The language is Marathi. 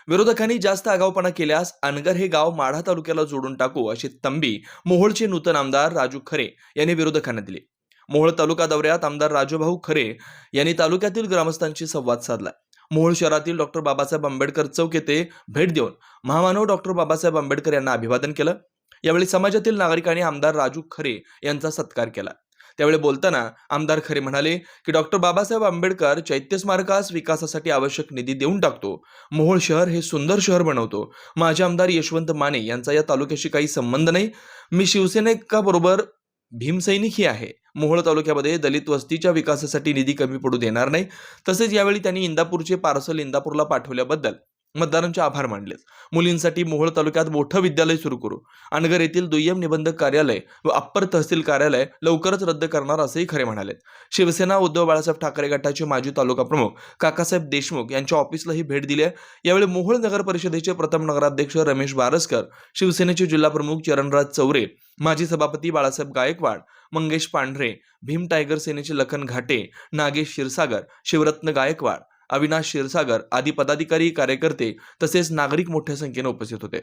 विरोधकांनी जास्त आगाऊपणा केल्यास अनगर हे गाव माढा तालुक्याला जोडून टाकू अशी तंबी मोहोळचे नूतन आमदार राजू खरे यांनी विरोधकांना दिली. मोहोळ तालुका दौऱ्यात आमदार राजूभाऊ खरे यांनी तालुक्यातील ग्रामस्थांशी संवाद साधला. मोहोळ शहरातील डॉक्टर बाबासाहेब आंबेडकर चौक येथे भेट देऊन महामानव डॉक्टर बाबासाहेब आंबेडकर यांना अभिवादन केलं. यावेळी समाजातील नागरिकांनी आमदार राजू खरे यांचा सत्कार केला. त्यावेळी बोलताना आमदार खरे म्हणाले की डॉक्टर बाबासाहेब आंबेडकर चैत्य स्मारकास विकासासाठी आवश्यक निधी देऊन टाकतो. मोहोळ शहर हे सुंदर शहर बनवतो. माझे आमदार यशवंत माने यांचा या तालुक्याशी काही संबंध नाही. मी शिवसैनिकाबरोबर भीमसैनिकही आहे. मोहोळ तालुक्यामध्ये दलित वस्तीच्या विकासासाठी निधी कमी पडू देणार नाही. तसेच यावेळी त्यांनी इंदापूरचे पार्सल इंदापूरला पाठवल्याबद्दल मतदारांचे आभार मानले. मुलींसाठी मोहोळ तालुक्यात मोठं विद्यालय सुरू करू. अनगर येथील दुय्यम निबंधक कार्यालय व अप्पर तहसील कार्यालय लवकरच रद्द करणार असंही खरे म्हणाले. शिवसेना उद्धव बाळासाहेब ठाकरे गटाचे माजी तालुका प्रमुख काकासाहेब देशमुख यांच्या ऑफिसलाही भेट दिली आहे. यावेळी मोहोळ नगर परिषदेचे प्रथम नगराध्यक्ष रमेश बारसकर, शिवसेनेचे जिल्हा प्रमुख चरणराज चौरे, माजी सभापती बाळासाहेब गायकवाड, मंगेश पांढरे, भीम टायगर सेनेचे लखन घाटे, नागेश क्षीरसागर, शिवरत्न गायकवाड, अविनाश क्षीरसागर आदी पदाधिकारी, कार्यकर्ते तसेच नागरिक मोठ्या संख्येने उपस्थित होते.